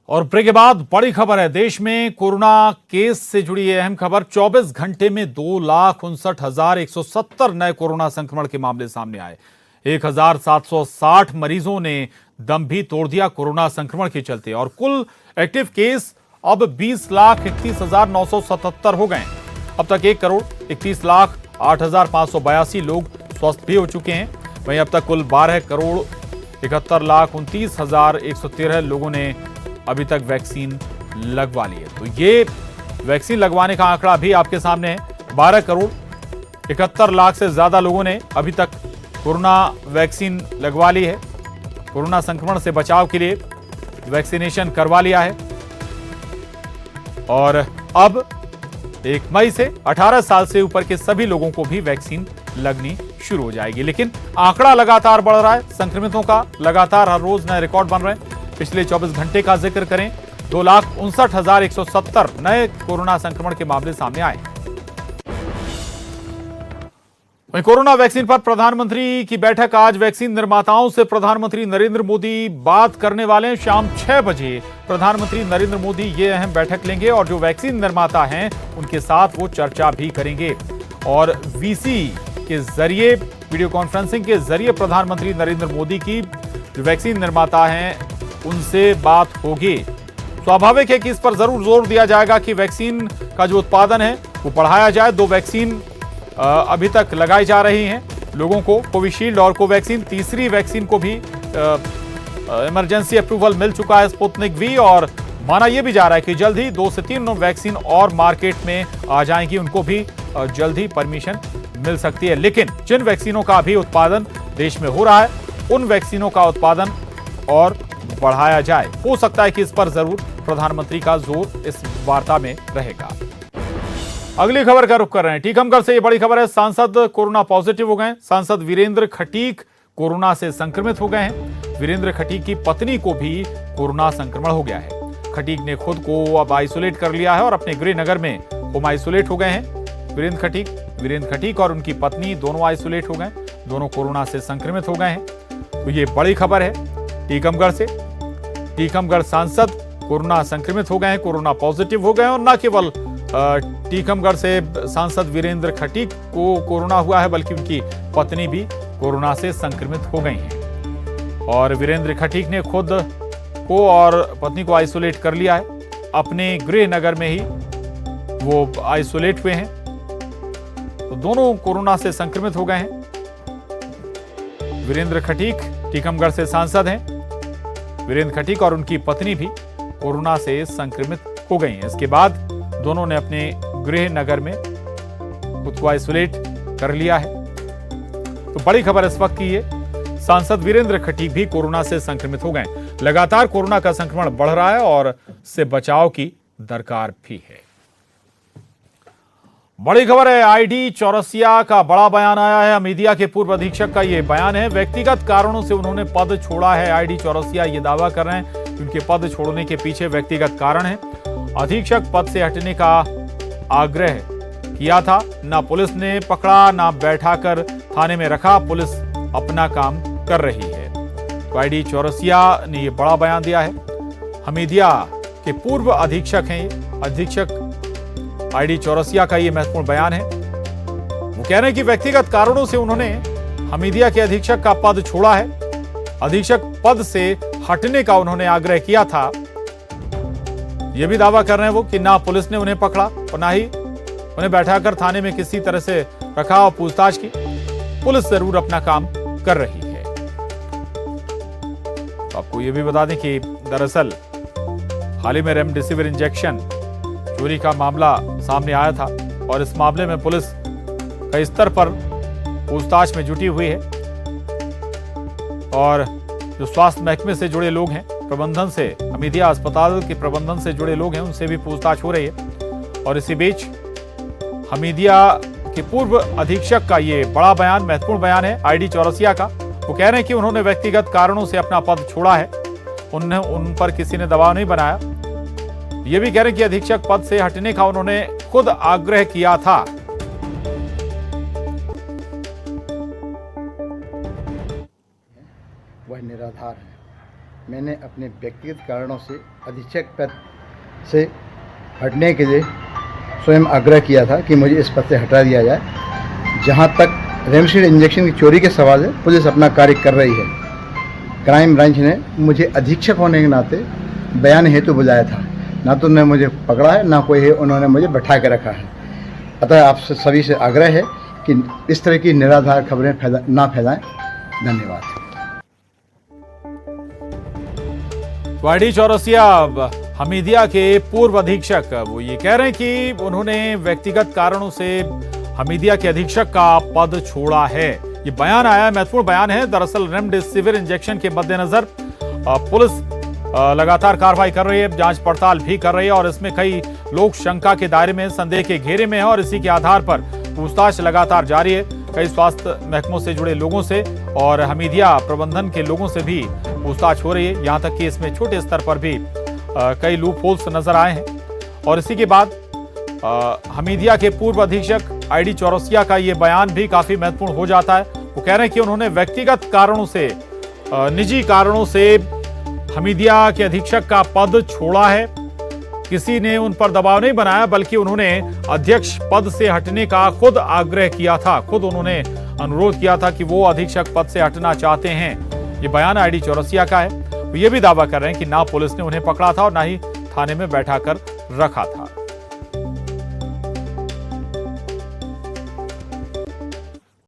और ब्रेक के बाद बड़ी खबर है। देश में कोरोना केस से जुड़ी ये अहम खबर। 24 घंटे में 2,59,170 नए कोरोना संक्रमण के मामले सामने आए। 1,760 मरीजों ने दम भी तोड़ दिया कोरोना संक्रमण के चलते, और कुल एक्टिव केस अब 20,31,977 हो गए। अब तक 1,31,08,582 लोग स्वस्थ भी हो चुके हैं। वहीं अब तक कुल 12,71,29,113 लोगों ने अभी तक वैक्सीन लगवा ली है। तो ये वैक्सीन लगवाने का आंकड़ा भी आपके सामने है। 12,71,00,000 से ज्यादा लोगों ने अभी तक कोरोना वैक्सीन लगवा ली है। कोरोना संक्रमण से बचाव के लिए वैक्सीनेशन करवा लिया है। और अब 1 मई से 18 साल से ऊपर के सभी लोगों को भी वैक्सीन लगनी शुरू हो जाएगी। लेकिन आंकड़ा लगातार बढ़ रहा है। संक्रमितों का लगातार हर रोज नए रिकॉर्ड बन रहे हैं। पिछले 24 घंटे का जिक्र करें, 2,59,170 नए कोरोना संक्रमण के मामले सामने आए। वहीं कोरोना वैक्सीन पर प्रधानमंत्री की बैठक आज। वैक्सीन निर्माताओं से प्रधानमंत्री नरेंद्र मोदी बात करने वाले हैं। शाम 6 बजे प्रधानमंत्री नरेंद्र मोदी ये अहम बैठक लेंगे और जो वैक्सीन निर्माता हैं उनके साथ वो चर्चा भी करेंगे। और वीसी के जरिए, वीडियो कॉन्फ्रेंसिंग के जरिए प्रधानमंत्री नरेंद्र मोदी की जो वैक्सीन निर्माता हैं उनसे बात होगी। स्वाभाविक है कि इस पर जरूर जोर दिया जाएगा कि वैक्सीन का जो उत्पादन है वो बढ़ाया जाए। 2 वैक्सीन अभी तक लगाई जा रही हैं लोगों को, कोविशील्ड और कोवैक्सीन। तीसरी वैक्सीन को भी इमरजेंसी अप्रूवल मिल चुका है, स्पुतनिक वी। और माना यह भी जा रहा है कि जल्द ही 2 से 3 वैक्सीन और मार्केट में आ जाएंगी, उनको भी जल्द ही परमिशन मिल सकती है। लेकिन जिन वैक्सीनों का भी उत्पादन देश में हो रहा है उन वैक्सीनों का उत्पादन और बढ़ाया जाए। हो सकता है कि इस पर जरूर प्रधानमंत्री का जोर इस वार्ता में रहेगा। अगली खबर का रुख कर रहे हैं। टीकमगढ़ से ये बड़ी खबर है। सांसद कोरोना पॉजिटिव हो गए। सांसद वीरेंद्र खटीक कोरोना से संक्रमित हो गए हैं। वीरेंद्र खटीक की पत्नी को भी कोरोना संक्रमण हो गया है। खटीक ने खुद को अब आइसोलेट कर लिया है और अपने गृह नगर में होम आइसोलेट हो गए हैं। वीरेंद्र खटीक और उनकी पत्नी दोनों आइसोलेट हो गए, दोनों कोरोना से संक्रमित हो गए हैं। तो ये बड़ी खबर है टीकमगढ़ से। टीकमगढ़ सांसद कोरोना संक्रमित हो गए हैं, कोरोना पॉजिटिव हो गए हैं। और न केवल टीकमगढ़ से सांसद वीरेंद्र खटीक को कोरोना हुआ है, बल्कि उनकी पत्नी भी कोरोना से संक्रमित हो गई हैं। और वीरेंद्र खटीक ने खुद को और पत्नी को आइसोलेट कर लिया है। अपने गृह नगर में ही वो आइसोलेट हुए हैं। तो दोनों कोरोना से संक्रमित हो गए हैं। वीरेंद्र खटीक टीकमगढ़ से सांसद हैं। वीरेंद्र खटीक और उनकी पत्नी भी कोरोना से संक्रमित हो गई हैं। इसके बाद दोनों ने अपने गृह नगर में खुद को आइसोलेट कर लिया है। तो बड़ी खबर इस वक्त की है, सांसद वीरेंद्र खटीक भी कोरोना से संक्रमित हो गए। लगातार कोरोना का संक्रमण बढ़ रहा है और इससे बचाव की दरकार भी है। बड़ी खबर है, आईडी चौरसिया का बड़ा बयान आया है। मीडिया के पूर्व अधीक्षक का यह बयान है। व्यक्तिगत कारणों से उन्होंने पद छोड़ा है। आईडी चौरसिया ये दावा कर रहे हैं कि उनके पद छोड़ने के पीछे व्यक्तिगत कारण है। अधीक्षक पद से हटने का आग्रह किया था, ना पुलिस ने पकड़ा, ना बैठाकर थाने में रखा। पुलिस अपना काम कर रही है। तो आईडी चौरसिया ने यह बड़ा बयान दिया है। हमीदिया के पूर्व अधीक्षक हैं। अधीक्षक आईडी चौरसिया का यह महत्वपूर्ण बयान है। वो कह रहे हैं कि व्यक्तिगत कारणों से उन्होंने हमीदिया के अधीक्षक का पद छोड़ा है। अधीक्षक पद से हटने का उन्होंने आग्रह किया था। यह भी दावा कर रहे हैं वो कि ना पुलिस ने उन्हें पकड़ा और ना ही उन्हें बैठाकर थाने में किसी तरह से रखा और पूछताछ की। पुलिस जरूर अपना काम कर रही है। तो आपको यह भी बता दें कि दरअसल हाल ही में रेमडेसिविर इंजेक्शन चोरी का मामला सामने आया था और इस मामले में पुलिस कई स्तर पर पूछताछ में जुटी हुई है। और जो स्वास्थ्य महकमे से जुड़े लोग हैं, प्रबंधन से, हमीदिया अस्पताल के प्रबंधन से जुड़े लोग हैं, उनसे भी पूछताछ हो रही है। और इसी बीच हमीदिया के पूर्व अधीक्षक का ये बड़ा बयान, महत्वपूर्ण बयान है आईडी चौरसिया का। वो कह रहे हैं कि उन्होंने व्यक्तिगत कारणों से अपना पद छोड़ा है। उन पर किसी ने दबाव नहीं बनाया। ये भी कह रहे हैं कि अधीक्षक पद से हटने का उन्होंने खुद आग्रह किया था। वह निराधार है। मैंने अपने व्यक्तिगत कारणों से अधीक्षक पद से हटने के लिए स्वयं आग्रह किया था कि मुझे इस पद से हटा दिया जाए। जहां तक रेमडेसिविर इंजेक्शन की चोरी के सवाल है, पुलिस अपना कार्य कर रही है। क्राइम ब्रांच ने मुझे अधीक्षक होने के नाते बयान हेतु बुलाया था, ना तो उन्होंने मुझे पकड़ा है, ना कोई है उन्होंने मुझे बैठा के रखा है। अतः आप सभी से आग्रह है कि इस तरह की निराधार खबरें ना फैलाएं। धन्यवाद। वाडी चौरसिया हमीदिया के पूर्व अधीक्षक वो ये कह रहे हैं कि उन्होंने व्यक्तिगत कारणों से हमीदिया के अधीक्षक का पद छोड़ा है। ये बयान आया, महत्वपूर्ण बयान है। दरअसल रेमडेसिविर इंजेक्शन के मद्देनजर पुलिस लगातार कार्रवाई कर रही है, जांच पड़ताल भी कर रही है और इसमें कई लोग शंका के दायरे में, संदेह के घेरे में है और इसी के आधार पर पूछताछ लगातार जारी है। कई स्वास्थ्य महकमों से जुड़े लोगों से और हमीदिया प्रबंधन के लोगों से भी पूछताछ हो रही है। यहां तक कि इसमें छोटे स्तर पर भी कई लूप होल्स नजर आए हैं। और इसी के बाद हमीदिया के पूर्व अधीक्षक आईडी चौरसिया का ये बयान भी काफी महत्वपूर्ण हो जाता है। वो कह रहे हैं कि उन्होंने व्यक्तिगत कारणों से, निजी कारणों से हमीदिया के अधीक्षक का पद छोड़ा है। किसी ने उन पर दबाव नहीं बनाया, बल्कि उन्होंने अध्यक्ष पद से हटने का खुद आग्रह किया था, खुद उन्होंने अनुरोध किया था कि वो अधीक्षक पद से हटना चाहते हैं। ये बयान आईडी चौरसिया का है। वो ये भी दावा कर रहे हैं कि ना पुलिस ने उन्हें पकड़ा था और ना ही थाने में बैठा कर रखा था।